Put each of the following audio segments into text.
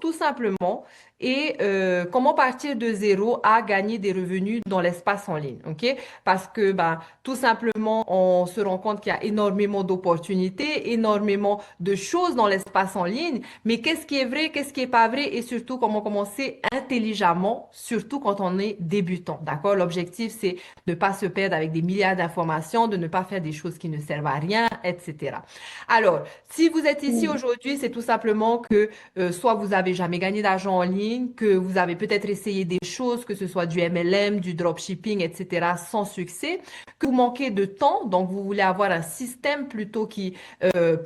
tout simplement, et comment partir de zéro à gagner des revenus dans l'espace en ligne, ok? Parce que, bah, tout simplement, on se rend compte qu'il y a énormément d'opportunités, énormément de choses dans l'espace en ligne, mais qu'est-ce qui est vrai, qu'est-ce qui est pas vrai, et surtout comment commencer intelligemment, surtout quand on est débutant, d'accord? L'objectif, c'est de ne pas se perdre avec des milliards d'informations, de ne pas faire des choses qui ne servent à rien, etc. Alors, si vous êtes ici Mm. aujourd'hui, c'est tout simplement que soit vous avez jamais gagné d'argent en ligne, que vous avez peut-être essayé des choses, que ce soit du MLM, du dropshipping, etc., sans succès, que vous manquez de temps, donc vous voulez avoir un système plutôt qui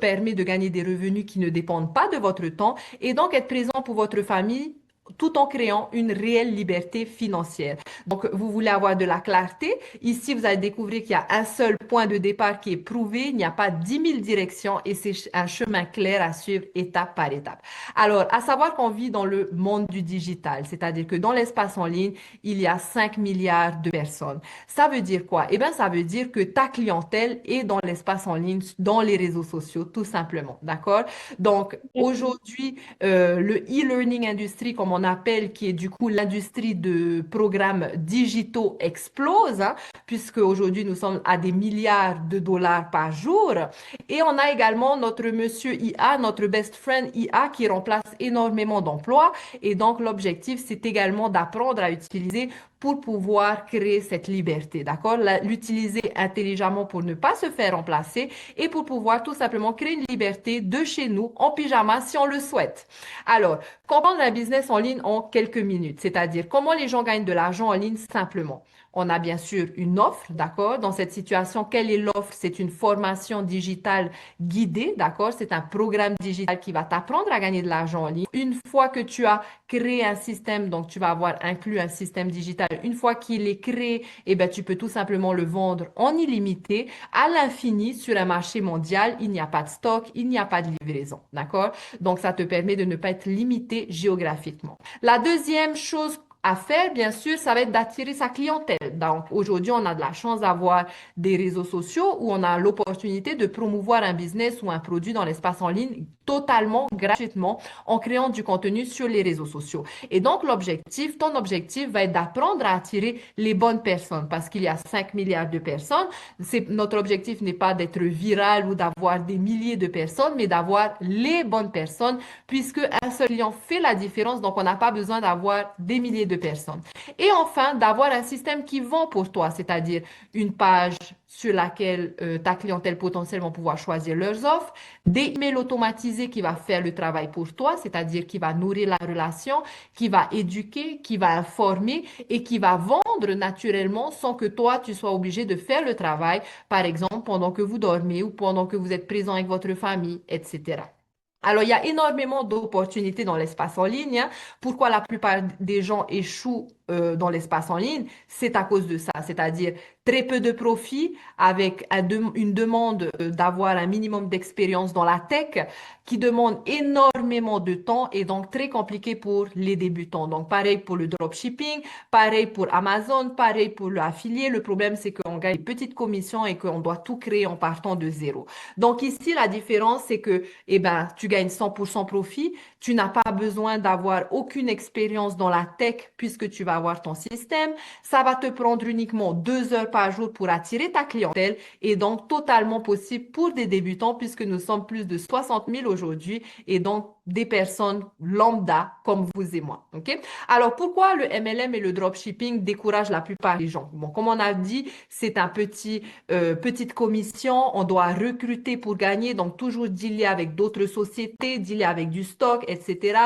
permet de gagner des revenus qui ne dépendent pas de votre temps et donc être présent pour votre famille tout en créant une réelle liberté financière. Donc, vous voulez avoir de la clarté. Ici, vous allez découvrir qu'il y a un seul point de départ qui est prouvé. Il n'y a pas 10 000 directions et c'est un chemin clair à suivre étape par étape. Alors, à savoir qu'on vit dans le monde du digital, c'est-à-dire que dans l'espace en ligne, il y a 5 milliards de personnes. Ça veut dire quoi? Eh bien, ça veut dire que ta clientèle est dans l'espace en ligne, dans les réseaux sociaux, tout simplement. D'accord? Donc, aujourd'hui, le e-learning industry, comme on appelle, qui est du coup l'industrie de programmes digitaux, explose, hein, puisque aujourd'hui nous sommes à des milliards de dollars par jour. Et on a également notre monsieur IA, notre best friend IA, qui remplace énormément d'emplois. Et donc, l'objectif, c'est également d'apprendre à utiliser pour pouvoir créer cette liberté, d'accord? L'utiliser intelligemment pour ne pas se faire remplacer et pour pouvoir tout simplement créer une liberté de chez nous en pyjama si on le souhaite. Alors, comprendre un business en ligne en quelques minutes, c'est-à-dire comment les gens gagnent de l'argent en ligne simplement. On a bien sûr une offre, d'accord? Dans cette situation, quelle est l'offre? C'est une formation digitale guidée, d'accord? C'est un programme digital qui va t'apprendre à gagner de l'argent en ligne. Une fois que tu as créé un système, donc tu vas avoir inclus un système digital. Une fois qu'il est créé, eh ben, tu peux tout simplement le vendre en illimité à l'infini sur un marché mondial. Il n'y a pas de stock, il n'y a pas de livraison, d'accord? Donc, ça te permet de ne pas être limité géographiquement. La deuxième chose à faire, bien sûr, ça va être d'attirer sa clientèle. Donc, aujourd'hui, on a de la chance d'avoir des réseaux sociaux où on a l'opportunité de promouvoir un business ou un produit dans l'espace en ligne totalement gratuitement en créant du contenu sur les réseaux sociaux. Et donc, ton objectif va être d'apprendre à attirer les bonnes personnes parce qu'il y a 5 milliards de personnes. Notre objectif n'est pas d'être viral ou d'avoir des milliers de personnes, mais d'avoir les bonnes personnes puisque un seul client fait la différence. Donc, on n'a pas besoin d'avoir des milliers de personnes. Et enfin, d'avoir un système qui vend pour toi, c'est-à-dire une page sur laquelle ta clientèle potentielle va pouvoir choisir leurs offres, des emails automatisés qui va faire le travail pour toi, c'est-à-dire qui va nourrir la relation, qui va éduquer, qui va informer et qui va vendre naturellement sans que toi, tu sois obligé de faire le travail, par exemple, pendant que vous dormez ou pendant que vous êtes présent avec votre famille, etc. Alors, il y a énormément d'opportunités dans l'espace en ligne, hein. Pourquoi la plupart des gens échouent dans l'espace en ligne? C'est à cause de ça, c'est-à-dire très peu de profit avec une demande d'avoir un minimum d'expérience dans la tech qui demande énormément de temps et donc très compliqué pour les débutants. Donc, pareil pour le dropshipping, pareil pour Amazon, pareil pour l'affilié. Le problème, c'est qu'on gagne des petites commissions et qu'on doit tout créer en partant de zéro. Donc, ici, la différence, c'est que eh ben, tu gagnes 100% profit. Tu n'as pas besoin d'avoir aucune expérience dans la tech puisque tu vas avoir ton système. Ça va te prendre uniquement 2 heures par jour pour attirer ta clientèle et donc totalement possible pour des débutants puisque nous sommes plus de 60 000 aujourd'hui et donc des personnes lambda comme vous et moi. OK? Alors, pourquoi le MLM et le dropshipping découragent la plupart des gens? Bon, comme on a dit, c'est petite commission. On doit recruter pour gagner, donc toujours dealer avec d'autres sociétés, dealer avec du stock, etc.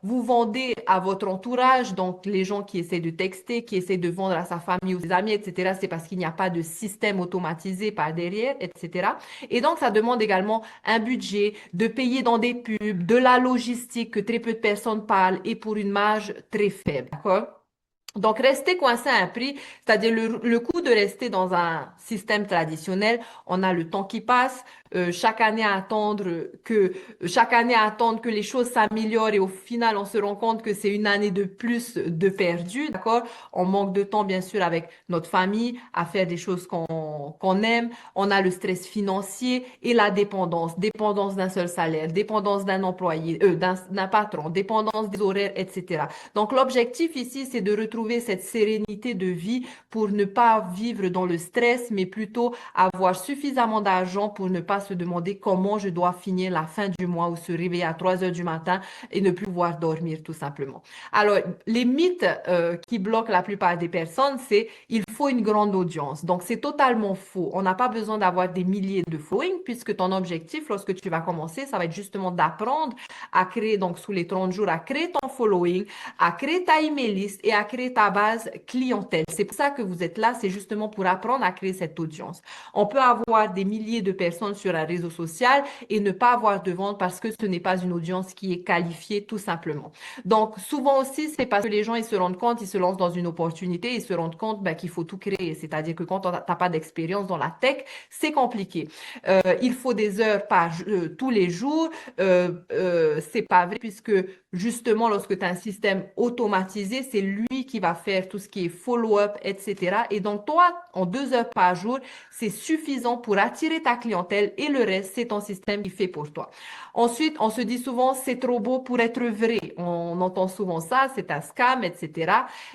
Vous vendez à votre entourage, donc les gens qui essaient de texter, qui essaient de vendre à sa famille ou ses amis, etc. C'est parce qu'il n'y a pas de système automatisé par derrière, etc. Et donc, ça demande également un budget, de payer dans des pubs, de la logistique que très peu de personnes parlent et pour une marge très faible. D'accord? Donc, rester coincé à un prix, c'est-à-dire le coût de rester dans un système traditionnel, on a le temps qui passe, chaque année à attendre que les choses s'améliorent et au final, on se rend compte que c'est une année de plus de perdu, d'accord? On manque de temps, bien sûr, avec notre famille à faire des choses qu'on aime. On a le stress financier et la dépendance. Dépendance d'un seul salaire, dépendance d'un employé, d'un patron, dépendance des horaires, etc. Donc, l'objectif ici, c'est de retrouver cette sérénité de vie pour ne pas vivre dans le stress, mais plutôt avoir suffisamment d'argent pour ne pas se demander comment je dois finir la fin du mois ou se réveiller à 3 heures du matin et ne plus pouvoir dormir tout simplement. Alors, les mythes qui bloquent la plupart des personnes, c'est il faut une grande audience. Donc, c'est totalement faux. On n'a pas besoin d'avoir des milliers de following puisque ton objectif, lorsque tu vas commencer, ça va être justement d'apprendre à créer, donc sous les 30 jours, à créer ton following, à créer ta email list et à créer ta base clientèle. C'est pour ça que vous êtes là, c'est justement pour apprendre à créer cette audience. On peut avoir des milliers de personnes sur un réseau social et ne pas avoir de vente parce que ce n'est pas une audience qui est qualifiée tout simplement. Donc, souvent aussi, c'est parce que les gens, ils se rendent compte, ils se lancent dans une opportunité, ils se rendent compte ben, qu'il faut tout créer. C'est-à-dire que quand tu n'as pas d'expérience dans la tech, c'est compliqué. Il faut des heures tous les jours. C'est pas vrai puisque justement, lorsque tu as un système automatisé, c'est lui qui va faire tout ce qui est follow-up, etc. Et donc, toi, en 2 heures par jour, c'est suffisant pour attirer ta clientèle et le reste, c'est ton système qui fait pour toi. Ensuite, on se dit souvent, c'est trop beau pour être vrai. On entend souvent ça, c'est un scam, etc.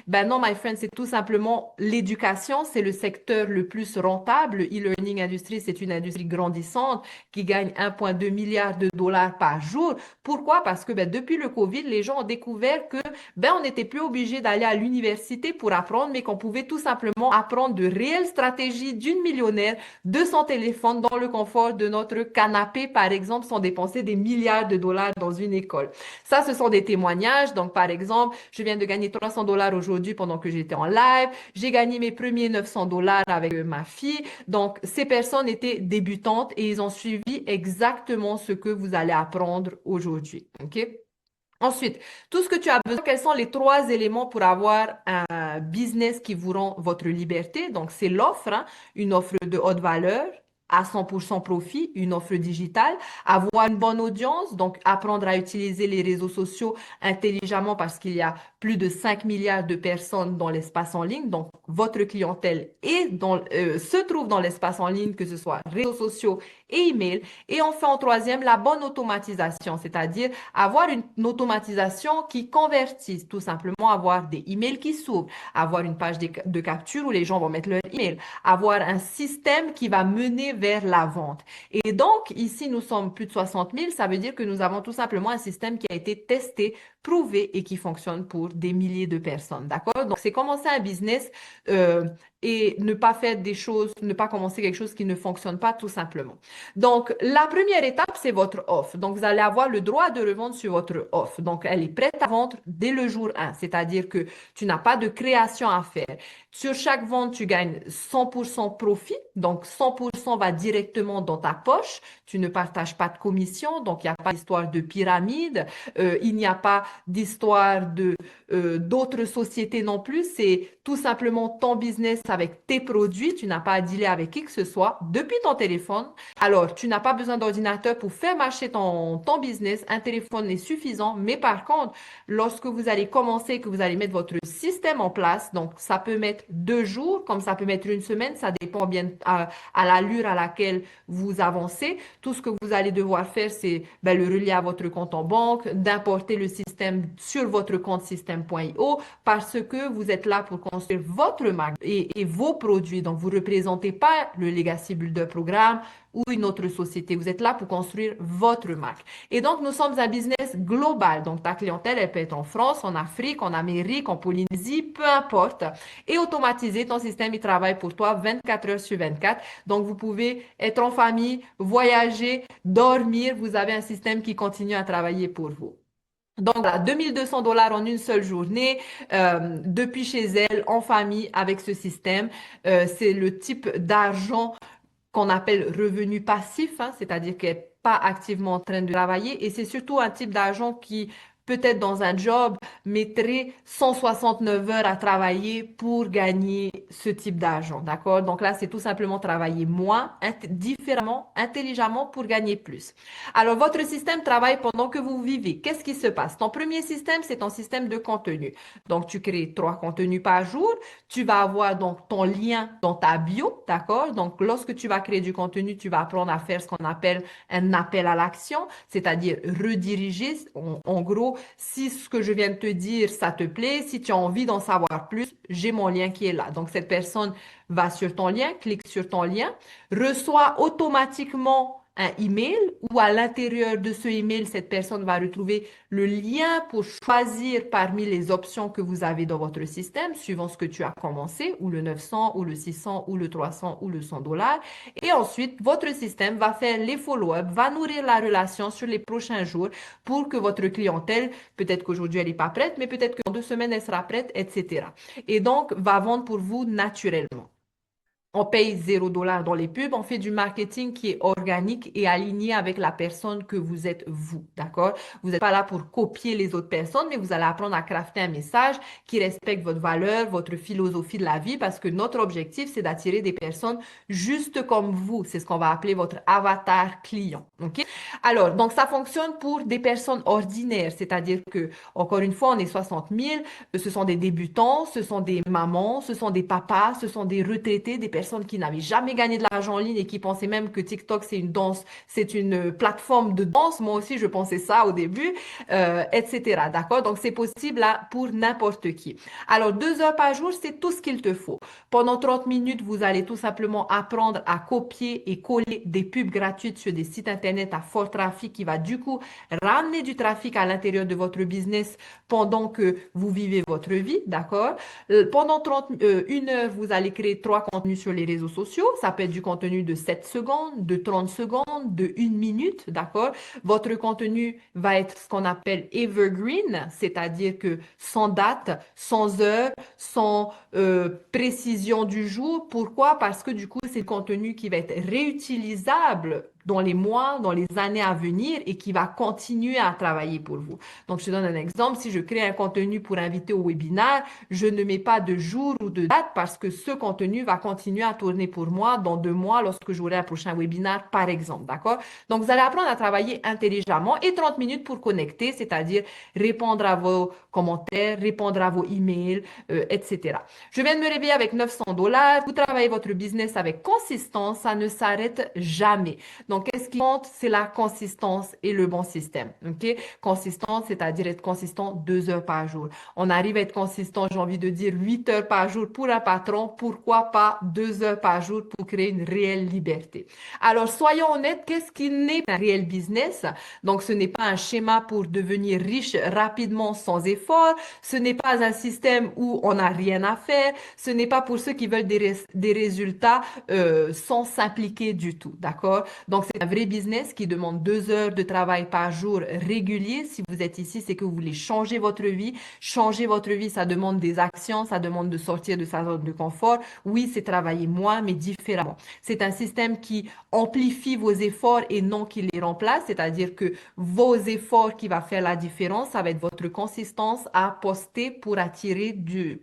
Ben non, my friend, c'est tout simplement l'éducation, c'est le secteur le plus rentable. E-learning industrie, c'est une industrie grandissante qui gagne 1,2 milliard de dollars par jour. Pourquoi? Parce que ben, depuis le COVID, les gens ont découvert que ben, on n'était plus obligé d'aller à l'université pour apprendre, mais qu'on pouvait tout simplement apprendre de réelles stratégies d'une millionnaire de son téléphone dans le confort de notre canapé, par exemple, sans dépenser des milliards de dollars dans une école. Ça, ce sont des témoignages. Donc, par exemple, je viens de gagner 300 dollars aujourd'hui pendant que j'étais en live. J'ai gagné mes premiers 900 dollars avec ma fille. Donc, ces personnes étaient débutantes et ils ont suivi exactement ce que vous allez apprendre aujourd'hui. OK? Ensuite, tout ce que tu as besoin, quels sont les 3 éléments pour avoir un business qui vous rend votre liberté? Donc, c'est l'offre, hein, une offre de haute valeur à 100% profit, une offre digitale, avoir une bonne audience, donc apprendre à utiliser les réseaux sociaux intelligemment parce qu'il y a plus de 5 milliards de personnes dans l'espace en ligne. Donc, votre clientèle se trouve dans l'espace en ligne, que ce soit réseaux sociaux et email. Et enfin, en troisième, la bonne automatisation, c'est-à-dire avoir une automatisation qui convertisse, tout simplement avoir des emails qui s'ouvrent, avoir une page de capture où les gens vont mettre leur email, avoir un système qui va mener vers la vente. Et donc, ici, nous sommes plus de 60 000, ça veut dire que nous avons tout simplement un système qui a été testé, prouvé et qui fonctionne pour des milliers de personnes. D'accord? Donc, c'est commencer un business et ne pas faire des choses, ne pas commencer quelque chose qui ne fonctionne pas tout simplement. Donc, la première étape, c'est votre offre. Donc, vous allez avoir le droit de revendre sur votre offre. Donc, elle est prête à vendre dès le jour 1, c'est-à-dire que tu n'as pas de création à faire. Sur chaque vente, tu gagnes 100% profit. Donc, 100% va directement dans ta poche. Tu ne partages pas de commission. Donc, il n'y a pas d'histoire de pyramide. Il n'y a pas d'histoire d'autres sociétés non plus. C'est tout simplement ton business avec tes produits. Tu n'as pas à dealer avec qui que ce soit depuis ton téléphone. Alors, tu n'as pas besoin d'ordinateur pour faire marcher ton business. Un téléphone est suffisant. Mais par contre, lorsque vous allez commencer, que vous allez mettre votre système en place, donc ça peut mettre 2 jours, comme ça peut mettre une semaine, ça dépend bien à l'allure à laquelle vous avancez. Tout ce que vous allez devoir faire, c'est ben, le relier à votre compte en banque, d'importer le système sur votre compte système.io parce que vous êtes là pour construire votre marque et vos produits. Donc, vous ne représentez pas le Legacy Builder Programme ou une autre société. Vous êtes là pour construire votre marque. Et donc, nous sommes un business global. Donc, ta clientèle, elle peut être en France, en Afrique, en Amérique, en Polynésie, peu importe. Et automatisé, ton système, il travaille pour toi 24 heures sur 24. Donc, vous pouvez être en famille, voyager, dormir. Vous avez un système qui continue à travailler pour vous. Donc, voilà, 2200 dollars en une seule journée, depuis chez elle, en famille, avec ce système. C'est le type d'argent qu'on appelle revenu passif, hein, c'est-à-dire qu'elle n'est pas activement en train de travailler. Et c'est surtout un type d'argent qui peut-être dans un job, mettrait 169 heures à travailler pour gagner ce type d'argent, d'accord? Donc là, c'est tout simplement travailler moins, différemment, intelligemment pour gagner plus. Alors, votre système travaille pendant que vous vivez. Qu'est-ce qui se passe? Ton premier système, c'est ton système de contenu. Donc, tu crées 3 contenus par jour. Tu vas avoir donc ton lien dans ta bio, d'accord? Donc, lorsque tu vas créer du contenu, tu vas apprendre à faire ce qu'on appelle un appel à l'action, c'est-à-dire rediriger. En gros, si ce que je viens de te dire, ça te plaît, si tu as envie d'en savoir plus, j'ai mon lien qui est là. Donc, cette personne va sur ton lien, clique sur ton lien, reçoit automatiquement un email où à l'intérieur de ce email, cette personne va retrouver le lien pour choisir parmi les options que vous avez dans votre système, suivant ce que tu as commencé, ou le 900, ou le 600, ou le 300, ou le 100 dollars. Et ensuite, votre système va faire les follow-up, va nourrir la relation sur les prochains jours pour que votre clientèle, peut-être qu'aujourd'hui elle n'est pas prête, mais peut-être qu'en 2 semaines elle sera prête, etc. Et donc, va vendre pour vous naturellement. On paye 0 dollar dans les pubs, on fait du marketing qui est organique et aligné avec la personne que vous êtes vous, d'accord? Vous n'êtes pas là pour copier les autres personnes, mais vous allez apprendre à crafter un message qui respecte votre valeur, votre philosophie de la vie, parce que notre objectif, c'est d'attirer des personnes juste comme vous. C'est ce qu'on va appeler votre avatar client, ok? Alors, donc ça fonctionne pour des personnes ordinaires, c'est-à-dire que, encore une fois, on est 60 000, ce sont des débutants, ce sont des mamans, ce sont des papas, ce sont des retraités, des personnes qui n'avaient jamais gagné de l'argent en ligne et qui pensaient même que TikTok, c'est une danse, c'est une plateforme de danse. Moi aussi, je pensais ça au début, etc. D'accord? Donc, c'est possible là pour n'importe qui. Alors, 2 heures par jour, c'est tout ce qu'il te faut. Pendant 30 minutes, vous allez tout simplement apprendre à copier et coller des pubs gratuites sur des sites Internet à fort trafic qui va du coup ramener du trafic à l'intérieur de votre business pendant que vous vivez votre vie, d'accord? Pendant 1 heure, vous allez créer 3 contenus sur les réseaux sociaux. Ça peut être du contenu de 7 secondes, de 30 secondes, de 1 minute, d'accord? Votre contenu va être ce qu'on appelle evergreen, c'est-à-dire que sans date, sans heure, sans précision du jour. Pourquoi? Parce que du coup, c'est le contenu qui va être réutilisable dans les mois, dans les années à venir et qui va continuer à travailler pour vous. Donc, je te donne un exemple. Si je crée un contenu pour inviter au webinaire, je ne mets pas de jour ou de date parce que ce contenu va continuer à tourner pour moi dans 2 mois lorsque j'aurai un prochain webinaire, par exemple. D'accord? Donc, vous allez apprendre à travailler intelligemment et 30 minutes pour connecter, c'est-à-dire répondre à vos commentaires, répondre à vos emails, etc. Je viens de me réveiller avec 900 dollars. Vous travaillez votre business avec consistance, ça ne s'arrête jamais. Donc, qu'est-ce qui compte? C'est la consistance et le bon système. OK? Consistance, c'est-à-dire être consistant 2 heures par jour. On arrive à être consistant, j'ai envie de dire 8 heures par jour pour un patron. Pourquoi pas 2 heures par jour pour créer une réelle liberté? Alors, soyons honnêtes, qu'est-ce qui n'est pas un réel business? Donc, ce n'est pas un schéma pour devenir riche rapidement sans effort. Ce n'est pas un système où on n'a rien à faire. Ce n'est pas pour ceux qui veulent des résultats sans s'impliquer du tout. D'accord? Donc, c'est un vrai business qui demande 2 heures de travail par jour régulier. Si vous êtes ici, c'est que vous voulez changer votre vie. Changer votre vie, ça demande des actions, ça demande de sortir de sa zone de confort. Oui, c'est travailler moins, mais différemment. C'est un système qui amplifie vos efforts et non qui les remplace, c'est-à-dire que vos efforts qui va faire la différence, ça va être votre consistance à poster pour attirer du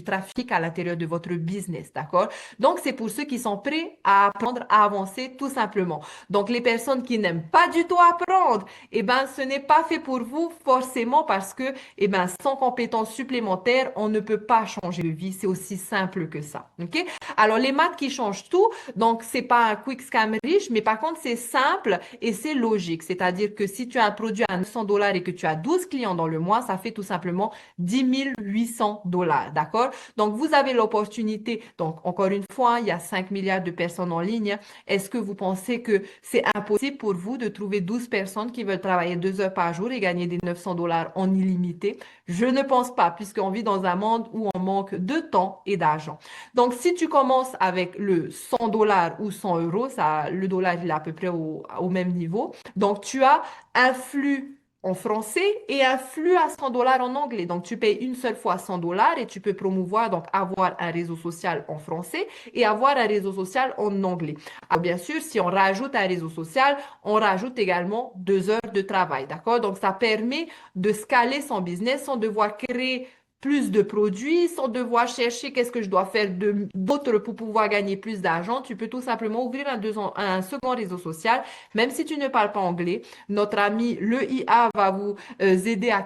trafic à l'intérieur de votre business, d'accord? Donc, c'est pour ceux qui sont prêts à apprendre à avancer tout simplement. Donc, les personnes qui n'aiment pas du tout apprendre, eh ben, ce n'est pas fait pour vous forcément parce que, eh ben, sans compétences supplémentaires, on ne peut pas changer de vie. C'est aussi simple que ça. OK? Alors, les maths qui changent tout. Donc, c'est pas un quick scam riche, mais par contre, c'est simple et c'est logique. C'est-à-dire que si tu as un produit à 900 dollars et que tu as 12 clients dans le mois, ça fait tout simplement 10 800 dollars. D'accord? Donc, vous avez l'opportunité. Donc, encore une fois, il y a 5 milliards de personnes en ligne. Est-ce que vous pensez que c'est impossible pour vous de trouver 12 personnes qui veulent travailler 2 heures par jour et gagner des 900 dollars en illimité? Je ne pense pas, puisqu'on vit dans un monde où on manque de temps et d'argent. Donc, si tu commences avec le 100 dollars ou 100 euros, ça, le dollar, il est à peu près au même niveau. Donc, tu as un flux en français et un flux à 100 dollars en anglais. Donc, tu payes une seule fois 100 dollars et tu peux promouvoir, donc avoir un réseau social en français et avoir un réseau social en anglais. Alors, bien sûr, si on rajoute un réseau social, on rajoute également 2 heures de travail, d'accord? Donc, ça permet de scaler son business sans devoir créer plus de produits, sans devoir chercher qu'est-ce que je dois faire d'autre pour pouvoir gagner plus d'argent. Tu peux tout simplement ouvrir un second réseau social, même si tu ne parles pas anglais. Notre ami, le IA, va vous aider à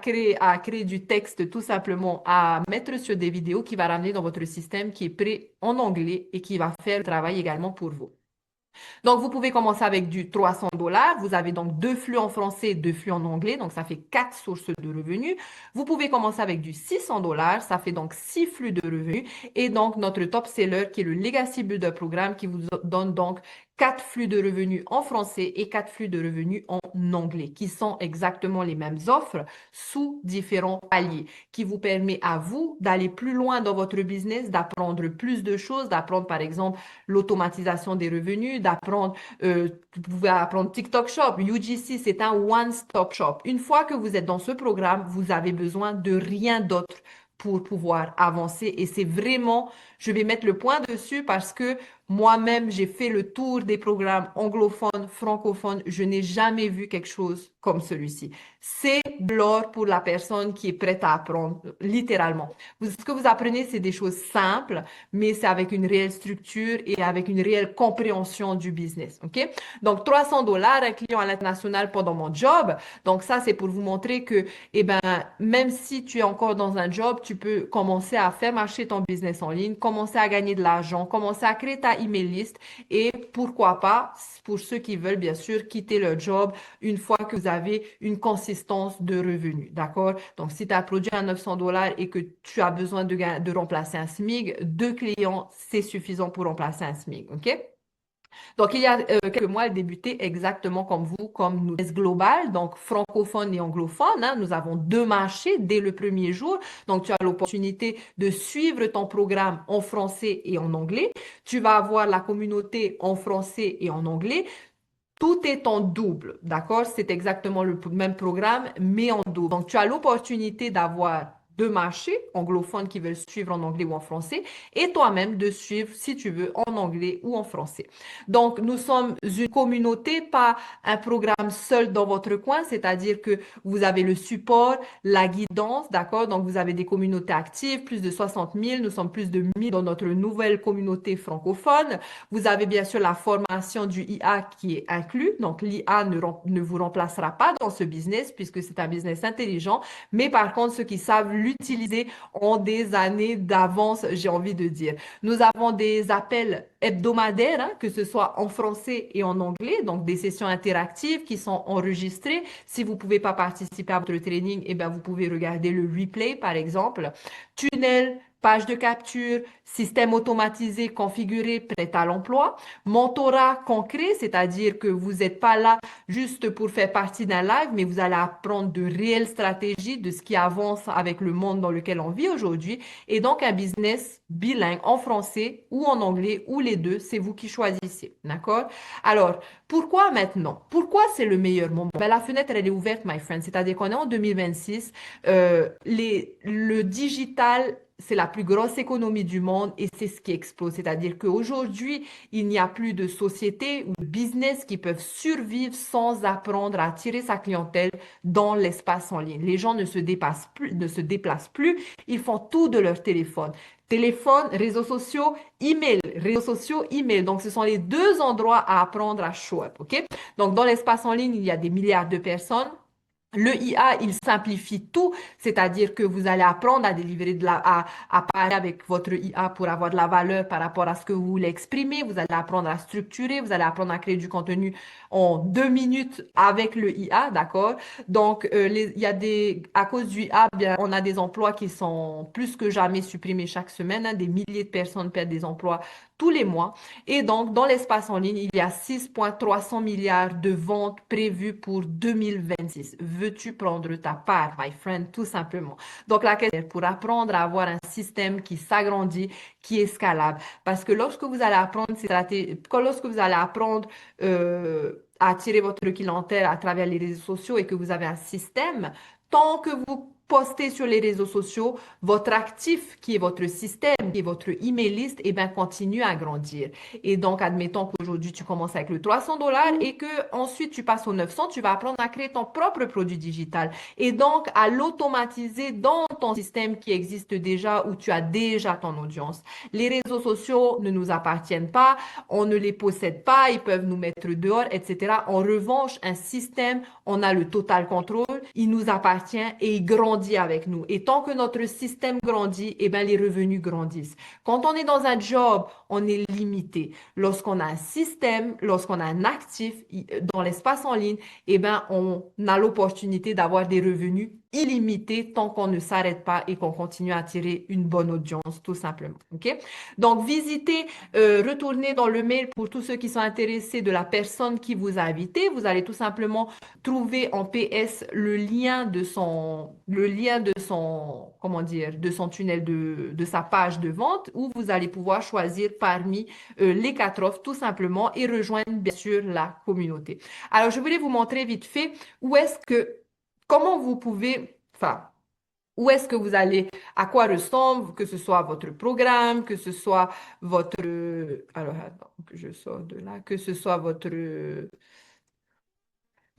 créer du texte tout simplement, à mettre sur des vidéos qui va ramener dans votre système qui est prêt en anglais et qui va faire le travail également pour vous. Donc, vous pouvez commencer avec du 300 dollars. Vous avez donc 2 flux en français, 2 flux en anglais. Donc, ça fait 4 sources de revenus. Vous pouvez commencer avec du 600 dollars. Ça fait donc 6 flux de revenus. Et donc, notre top seller qui est le Legacy Builder Programme qui vous donne donc 4 flux de revenus en français et 4 flux de revenus en anglais, qui sont exactement les mêmes offres sous différents paliers, qui vous permet à vous d'aller plus loin dans votre business, d'apprendre plus de choses, d'apprendre par exemple l'automatisation des revenus, d'apprendre, vous pouvez apprendre TikTok Shop. UGC, c'est un one-stop shop. Une fois que vous êtes dans ce programme, vous avez besoin de rien d'autre pour pouvoir avancer. Et c'est vraiment, je vais mettre le point dessus parce que moi-même, j'ai fait le tour des programmes anglophones, francophones. Je n'ai jamais vu quelque chose comme celui-ci. C'est de l'or pour la personne qui est prête à apprendre, littéralement. Ce que vous apprenez, c'est des choses simples, mais c'est avec une réelle structure et avec une réelle compréhension du business. OK? Donc, 300 dollars, un client à l'international pendant mon job. Donc, ça, c'est pour vous montrer que, eh ben, même si tu es encore dans un job, tu peux commencer à faire marcher ton business en ligne, commencer à gagner de l'argent, commencer à créer ta email list et pourquoi pas, pour ceux qui veulent, bien sûr, quitter leur job une fois que vous avez une consistance de revenus. D'accord? Donc, si tu as produit à 900 dollars et que tu as besoin de remplacer un SMIC, 2 clients, c'est suffisant pour remplacer un SMIC. OK? Donc, il y a quelques mois, elle débutait exactement comme vous, comme nous, global, donc francophone et anglophone. Hein. Nous avons 2 marchés dès le premier jour. Donc, tu as l'opportunité de suivre ton programme en français et en anglais. Tu vas avoir la communauté en français et en anglais. Tout est en double, d'accord? C'est exactement le même programme, mais en double. Donc, tu as l'opportunité d'avoir 2 marchés anglophones qui veulent suivre en anglais ou en français, et toi-même de suivre, si tu veux, en anglais ou en français. Donc, nous sommes une communauté, pas un programme seul dans votre coin, c'est-à-dire que vous avez le support, la guidance, d'accord? Donc, vous avez des communautés actives, plus de 60 000, nous sommes plus de 1000 dans notre nouvelle communauté francophone. Vous avez bien sûr la formation du IA qui est inclus. Donc, l'IA ne vous remplacera pas dans ce business puisque c'est un business intelligent. Mais par contre, ceux qui savent l'utiliser ont des années d'avance, j'ai envie de dire. Nous avons des appels hebdomadaires, hein, que ce soit en français et en anglais, donc des sessions interactives qui sont enregistrées. Si vous ne pouvez pas participer à votre training, eh bien, vous pouvez regarder le replay, par exemple. Tunnel, page de capture, système automatisé configuré, prêt à l'emploi, mentorat concret, c'est-à-dire que vous n'êtes pas là juste pour faire partie d'un live, mais vous allez apprendre de réelles stratégies, de ce qui avance avec le monde dans lequel on vit aujourd'hui, et donc un business bilingue en français ou en anglais ou les deux, c'est vous qui choisissez, d'accord? Alors, pourquoi maintenant? Pourquoi c'est le meilleur moment? Ben, la fenêtre, elle est ouverte, my friend, c'est-à-dire qu'on est en 2026, le digital c'est la plus grosse économie du monde et c'est ce qui explose. C'est-à-dire qu'aujourd'hui, il n'y a plus de sociétés ou de business qui peuvent survivre sans apprendre à attirer sa clientèle dans l'espace en ligne. Les gens ne se déplacent plus, ils font tout de leur téléphone. Téléphone, réseaux sociaux, email, réseaux sociaux, email. Donc, ce sont les 2 endroits à apprendre à show up, OK? Donc, dans l'espace en ligne, il y a des milliards de personnes. Le IA, il simplifie tout, c'est-à-dire que vous allez apprendre à délivrer à parler avec votre IA pour avoir de la valeur par rapport à ce que vous voulez exprimer. Vous allez apprendre à structurer, vous allez apprendre à créer du contenu en 2 minutes avec le IA, d'accord? Donc, il y a à cause du IA, bien, on a des emplois qui sont plus que jamais supprimés chaque semaine, hein. Des milliers de personnes perdent des emplois tous les mois. Et donc, dans l'espace en ligne, il y a 6,3 milliards de ventes prévues pour 2026. Veux-tu prendre ta part, my friend, tout simplement? Donc, la question est pour apprendre à avoir un système qui s'agrandit, qui est scalable. Parce que lorsque vous allez apprendre ces stratégies, lorsque vous allez apprendre attirer votre clientèle à travers les réseaux sociaux et que vous avez un système, tant que vous postez sur les réseaux sociaux, votre actif, qui est votre système, qui est votre email list, eh ben, continue à grandir. Et donc, admettons qu'aujourd'hui, tu commences avec le 300 $ et que ensuite tu passes au 900, tu vas apprendre à créer ton propre produit digital. Et donc, à l'automatiser dans ton système qui existe déjà, où tu as déjà ton audience. Les réseaux sociaux ne nous appartiennent pas, on ne les possède pas, ils peuvent nous mettre dehors, etc. En revanche, un système, on a le total contrôle, il nous appartient et il grandit avec nous. Et tant que notre système grandit, eh ben, les revenus grandissent. Quand on est dans un job, on est limité. Lorsqu'on a un système, lorsqu'on a un actif dans l'espace en ligne, eh ben, on a l'opportunité d'avoir des revenus illimités tant qu'on ne s'arrête pas et qu'on continue à attirer une bonne audience, tout simplement. OK? Donc, visitez, retournez dans le mail pour tous ceux qui sont intéressés de la personne qui vous a invité. Vous allez tout simplement trouver en PS comment dire, de son tunnel de sa page de vente où vous allez pouvoir choisir parmi les 4 offres tout simplement et rejoindre bien sûr la communauté. Alors, je voulais vous montrer vite fait comment vous pouvez, enfin, où est-ce que vous allez, à quoi ressemble, que ce soit votre programme, que ce soit votre, alors attends, que je sors de là, que ce soit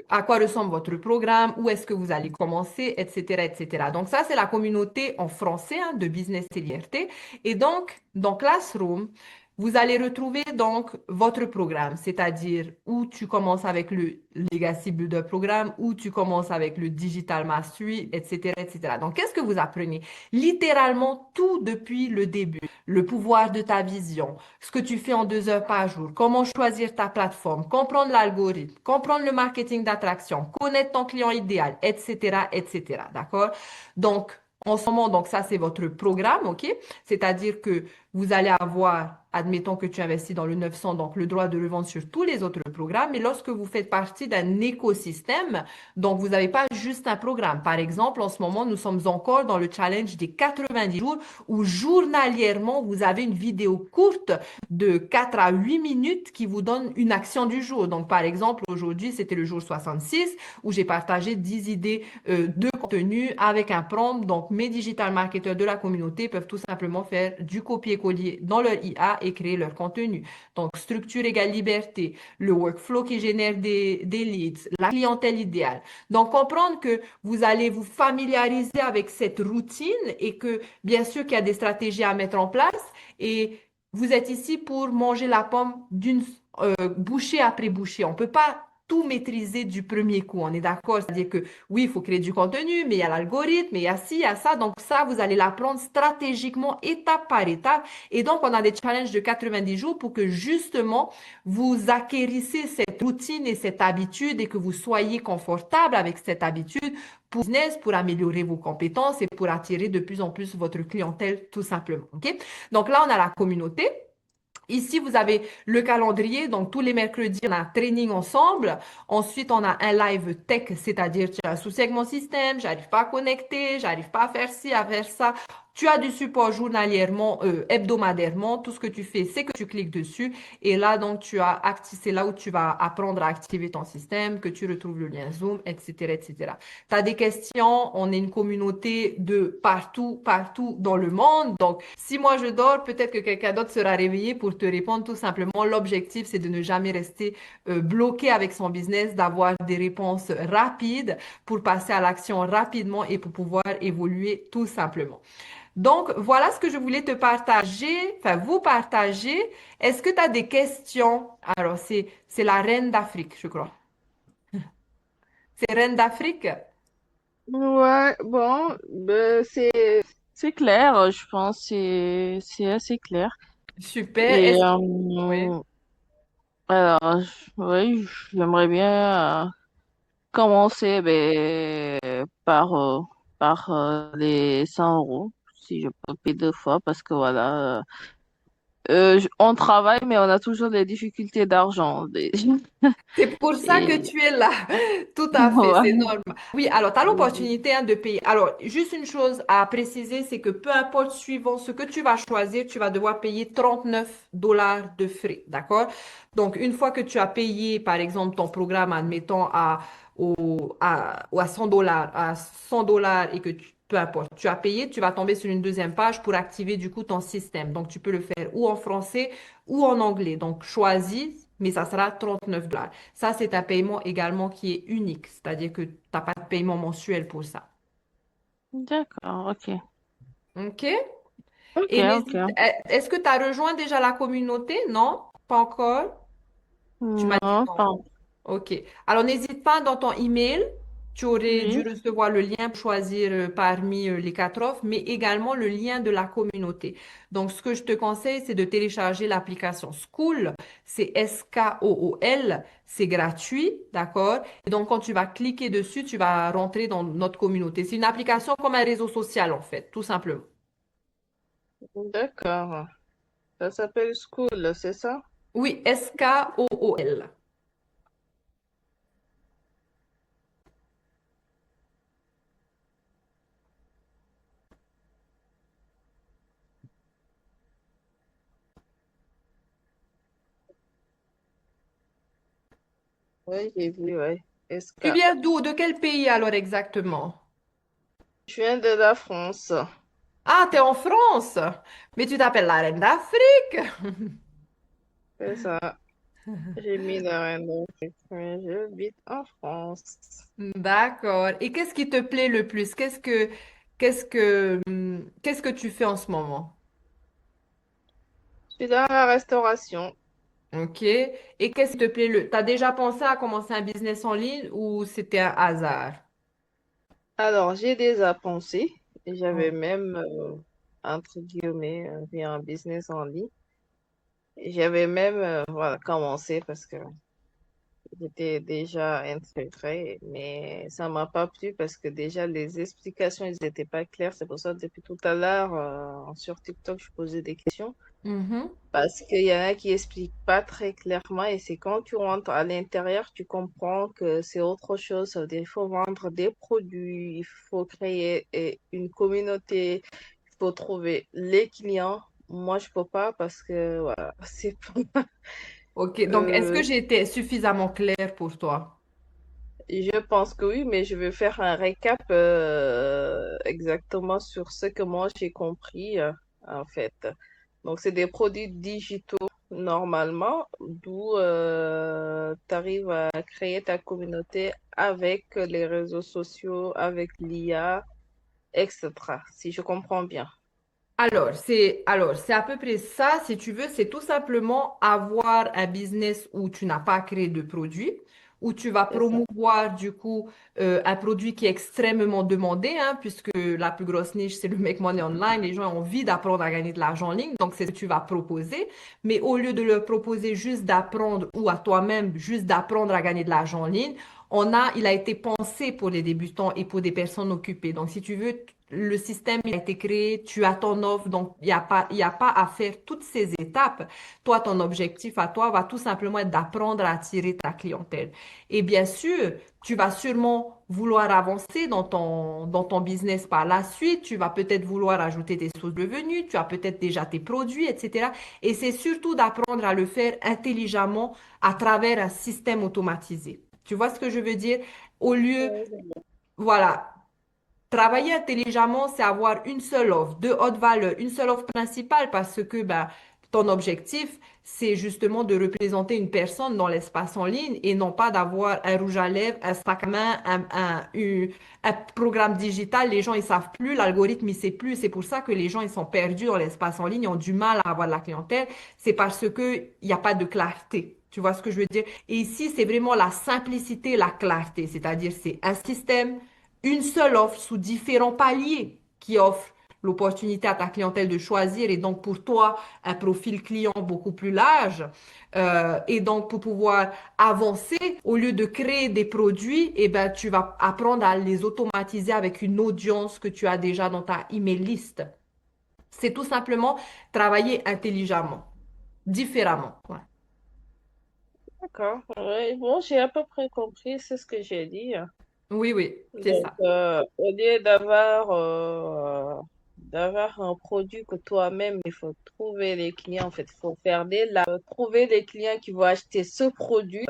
à quoi ressemble votre programme, où est-ce que vous allez commencer, etc., etc. Donc ça, c'est la communauté en français hein, de Business et Liberté. Et donc, dans Classroom, vous allez retrouver donc votre programme, c'est-à-dire où tu commences avec le Legacy Builder Programme, où tu commences avec le Digital Mastery, etc., etc. Donc, qu'est-ce que vous apprenez? Littéralement tout depuis le début. Le pouvoir de ta vision, ce que tu fais en 2 heures par jour, comment choisir ta plateforme, comprendre l'algorithme, comprendre le marketing d'attraction, connaître ton client idéal, etc., etc. D'accord? Donc, en ce moment, donc ça, c'est votre programme, OK? C'est-à-dire que vous allez avoir, admettons que tu investis dans le 900, donc le droit de le vendre sur tous les autres programmes, mais lorsque vous faites partie d'un écosystème, donc vous n'avez pas juste un programme. Par exemple, en ce moment, nous sommes encore dans le challenge des 90 jours où journalièrement, vous avez une vidéo courte de 4 à 8 minutes qui vous donne une action du jour. Donc, par exemple, aujourd'hui, c'était le jour 66 où j'ai partagé 10 idées de contenu avec un prompt. Donc, mes digital marketeurs de la communauté peuvent tout simplement faire du copier-coller dans leur IA et créer leur contenu. Donc, structure égale liberté, le workflow qui génère des leads, la clientèle idéale. Donc, comprendre que vous allez vous familiariser avec cette routine et que, bien sûr, qu'il y a des stratégies à mettre en place et vous êtes ici pour manger la pomme d'une bouchée après bouchée. On ne peut pas tout maîtriser du premier coup. On est d'accord? C'est-à-dire que oui, il faut créer du contenu, mais il y a l'algorithme, il y a ci, il y a ça. Donc ça, vous allez l'apprendre stratégiquement, étape par étape. Et donc, on a des challenges de 90 jours pour que justement, vous acquérissez cette routine et cette habitude et que vous soyez confortable avec cette habitude pour business, pour améliorer vos compétences et pour attirer de plus en plus votre clientèle, tout simplement. OK? Donc là, on a la communauté. Ici, vous avez le calendrier. Donc, tous les mercredis, on a un training ensemble. Ensuite, on a un live tech, c'est-à-dire tu as un souci avec mon système, j'arrive pas à connecter, j'arrive pas à faire ci, à faire ça. Tu as du support journalièrement, hebdomadairement. Tout ce que tu fais, c'est que tu cliques dessus. Et là, donc, c'est là où tu vas apprendre à activer ton système, que tu retrouves le lien Zoom, etc., etc. Tu as des questions. On est une communauté de partout, partout dans le monde. Donc, si moi je dors, peut-être que quelqu'un d'autre sera réveillé pour te répondre tout simplement. L'objectif, c'est de ne jamais rester bloqué avec son business, d'avoir des réponses rapides pour passer à l'action rapidement et pour pouvoir évoluer tout simplement. Donc, voilà ce que je voulais te partager, enfin vous partager. Est-ce que tu as des questions? Alors, c'est la reine d'Afrique, je crois. C'est reine d'Afrique? Ouais, bon, ben, c'est clair, je pense, c'est assez clair. Super. Et Oui. alors, oui, j'aimerais bien commencer ben, par les 100 euros, si je peux payer 2 fois, parce que voilà, On travaille, mais on a toujours des difficultés d'argent. C'est pour ça que Et, tu es là. Tout à fait, c'est ouais. normal. Oui, alors tu as l'opportunité hein, de payer. Alors, juste une chose à préciser, c'est que peu importe suivant ce que tu vas choisir, tu vas devoir payer 39 dollars de frais, d'accord? Donc, une fois que tu as payé, par exemple, ton programme, admettons, à 100 dollars, à 100 dollars et que peu importe, tu as payé, tu vas tomber sur une deuxième page pour activer du coup ton système. Donc, tu peux le faire ou en français ou en anglais. Donc, choisis, mais ça sera 39 dollars. Ça, c'est un paiement également qui est unique, c'est-à-dire que tu n'as pas de paiement mensuel pour ça. D'accord, ok. OK? Ok, Et ok. n'hésite, est-ce que tu as rejoint déjà la communauté? Non? Pas encore? Tu m'as dit Non, non. pas. OK. Alors, n'hésite pas dans ton email, tu aurais dû Oui. recevoir le lien pour choisir parmi les quatre offres, mais également le lien de la communauté. Donc, ce que je te conseille, c'est de télécharger l'application School. C'est Skool. C'est gratuit, d'accord? Et donc, quand tu vas cliquer dessus, tu vas rentrer dans notre communauté. C'est une application comme un réseau social, en fait, tout simplement. D'accord. Ça s'appelle School, c'est ça? Oui, Skool. Oui, j'ai vu, oui. Tu SK. viens d'où? De quel pays alors exactement? Je viens de la France. Ah, t'es en France, mais tu t'appelles la reine d'Afrique. C'est ça. J'ai mis la reine d'Afrique, mais j'habite en France. D'accord. Et qu'est-ce qui te plaît le plus? Qu'est-ce que tu fais en ce moment? Je suis dans la restauration. OK. Et qu'est-ce qui te plaît le... T'as déjà pensé à commencer un business en ligne ou c'était un hasard? Alors, j'ai déjà pensé, et j'avais Mm. même, entre guillemets, fait un business en ligne. Et j'avais même, voilà, commencé parce que j'étais déjà intégrée, mais ça m'a pas plu parce que déjà les explications, ils n'étaient pas claires. C'est pour ça que depuis tout à l'heure, sur TikTok, je posais des questions. Mhm. Parce qu'il y en a qui expliquent pas très clairement et c'est quand tu rentres à l'intérieur, tu comprends que c'est autre chose. Ça veut dire, il faut vendre des produits, il faut créer une communauté, il faut trouver les clients. Moi, je peux pas parce que voilà, c'est pas. OK. Donc, est-ce que j'ai été suffisamment claire pour toi? Je pense que oui, mais je vais faire un récap exactement sur ce que moi j'ai compris en fait. Donc, c'est des produits digitaux normalement, d'où tu arrives à créer ta communauté avec les réseaux sociaux, avec l'IA, etc. Si je comprends bien. Alors, c'est à peu près ça, si tu veux, c'est tout simplement avoir un business où tu n'as pas créé de produit, où tu vas C'est ça. promouvoir du coup un produit qui est extrêmement demandé, hein, puisque la plus grosse niche, c'est le make money online. Les gens ont envie d'apprendre à gagner de l'argent en ligne, donc c'est ce que tu vas proposer. Mais au lieu de leur proposer juste d'apprendre ou à toi-même juste d'apprendre à gagner de l'argent en ligne, il a été pensé pour les débutants et pour des personnes occupées. Donc, si tu veux, le système il a été créé, tu as ton offre, donc il y a pas à faire toutes ces étapes. Toi, ton objectif à toi va tout simplement être d'apprendre à attirer ta clientèle. Et bien sûr, tu vas sûrement vouloir avancer dans ton business par la suite. Tu vas peut-être vouloir ajouter tes sources de revenus, tu as peut-être déjà tes produits, etc. Et c'est surtout d'apprendre à le faire intelligemment à travers un système automatisé. Tu vois ce que je veux dire? Au lieu, voilà, travailler intelligemment, c'est avoir une seule offre de haute valeur, une seule offre principale parce que ben, ton objectif, c'est justement de représenter une personne dans l'espace en ligne et non pas d'avoir un rouge à lèvres, un sac à main, un programme digital. Les gens, ils savent plus, l'algorithme, il sait plus. C'est pour ça que les gens, ils sont perdus dans l'espace en ligne, ils ont du mal à avoir de la clientèle. C'est parce que il n'y a pas de clarté. Tu vois ce que je veux dire? Et ici, c'est vraiment la simplicité, la clarté. C'est-à-dire, c'est un système, une seule offre sous différents paliers qui offre l'opportunité à ta clientèle de choisir et donc pour toi un profil client beaucoup plus large. Et donc pour pouvoir avancer, au lieu de créer des produits, eh ben, tu vas apprendre à les automatiser avec une audience que tu as déjà dans ta email list. C'est tout simplement travailler intelligemment. différemment. Ouais. D'accord. Oui, bon, j'ai à peu près compris, c'est ce que j'ai dit. Oui, oui, c'est Donc, ça. au lieu d'avoir un produit que toi-même, il faut trouver les clients, en fait, il faut faire trouver les clients qui vont acheter ce produit.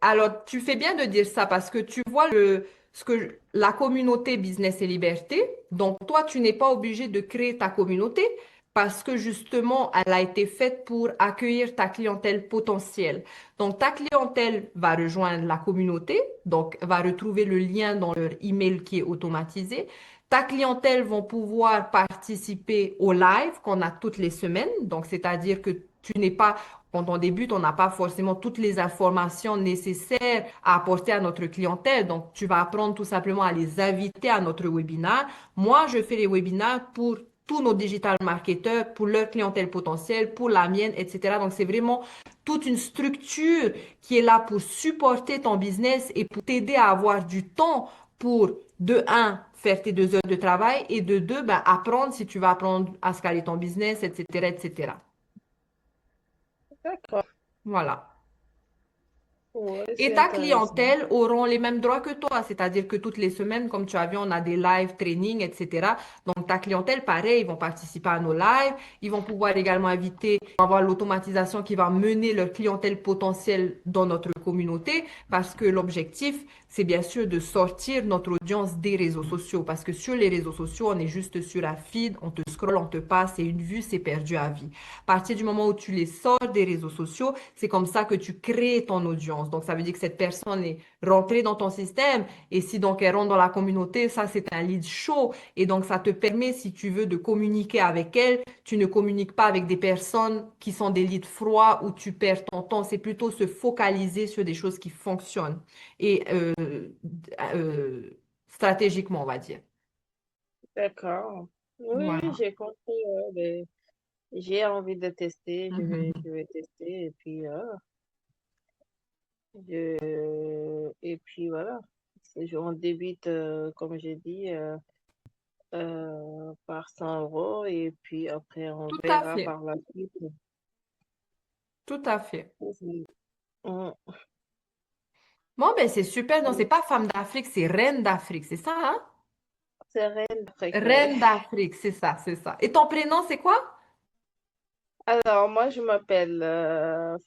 Alors, tu fais bien de dire ça parce que tu vois la communauté Business et Liberté. Donc, toi, tu n'es pas obligé de créer ta communauté parce que justement, elle a été faite pour accueillir ta clientèle potentielle. Donc, ta clientèle va rejoindre la communauté, donc va retrouver le lien dans leur email qui est automatisé. Ta clientèle vont pouvoir participer au live qu'on a toutes les semaines. Donc, c'est-à-dire que tu n'es pas quand on débute, on n'a pas forcément toutes les informations nécessaires à apporter à notre clientèle. Donc, tu vas apprendre tout simplement à les inviter à notre webinaire. Moi, je fais les webinaires pour tous nos digital marketeurs, pour leur clientèle potentielle, pour la mienne, etc. Donc, c'est vraiment toute une structure qui est là pour supporter ton business et pour t'aider à avoir du temps pour, de un, faire tes 2 heures de travail et de deux, ben, apprendre si tu vas apprendre à scaler ton business, etc., etc. D'accord. Voilà. Ouais, Et c'est ta intéressant. clientèle auront les mêmes droits que toi, c'est-à-dire que toutes les semaines, comme tu as vu, on a des live training, etc. Donc ta clientèle, pareil, ils vont participer à nos lives, ils vont pouvoir également inviter, avoir l'automatisation qui va mener leur clientèle potentielle dans notre communauté, parce que l'objectif, c'est bien sûr de sortir notre audience des réseaux sociaux, parce que sur les réseaux sociaux, on est juste sur un feed, on te scrolle, on te passe, et une vue, c'est perdu à vie. À partir du moment où tu les sors des réseaux sociaux, c'est comme ça que tu crées ton audience. Donc, ça veut dire que cette personne est rentrée dans ton système et si donc elle rentre dans la communauté, ça, c'est un lead show. Et donc, ça te permet, si tu veux, de communiquer avec elle. Tu ne communiques pas avec des personnes qui sont des leads froids où tu perds ton temps. C'est plutôt se focaliser sur des choses qui fonctionnent et stratégiquement, on va dire. D'accord. Oui, Voilà. j'ai compris. Mais j'ai envie de tester. Je vais tester. Et puis voilà. On débute, comme j'ai dit, par 100 euros. Et puis après, on Tout à verra fait. par la suite. Tout à fait. Mm. Bon, ben c'est super. Non, c'est pas femme d'Afrique, c'est reine d'Afrique, c'est ça, hein? C'est Reine d'Afrique, oui. Reine d'Afrique, c'est ça, c'est ça. Et ton prénom, c'est quoi? Alors, moi, je m'appelle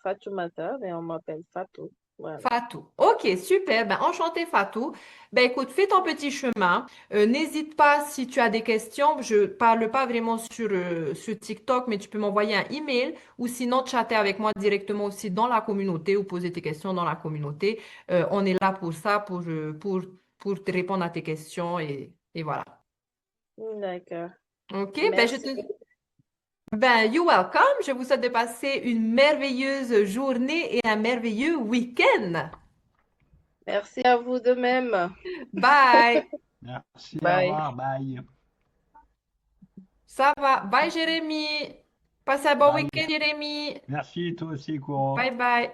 Fatoumata, mais on m'appelle Fatou. Voilà. Fatou. Ok, super. Ben, enchanté, Fatou. Ben, écoute, fais ton petit chemin. N'hésite pas si tu as des questions. Je parle pas vraiment sur TikTok, mais tu peux m'envoyer un email ou sinon chatter avec moi directement aussi dans la communauté ou poser tes questions dans la communauté. On est là pour ça, pour te répondre à tes questions et voilà. D'accord. Ok, Merci. Ben, you're welcome. Je vous souhaite de passer une merveilleuse journée et un merveilleux week-end. Merci à vous de même. Bye. Merci, au Bye. revoir, bye. Ça va. Bye, Jérémy. Passe un bon Bye. week-end, Jérémy. Merci, toi aussi, Bye Courant. bye.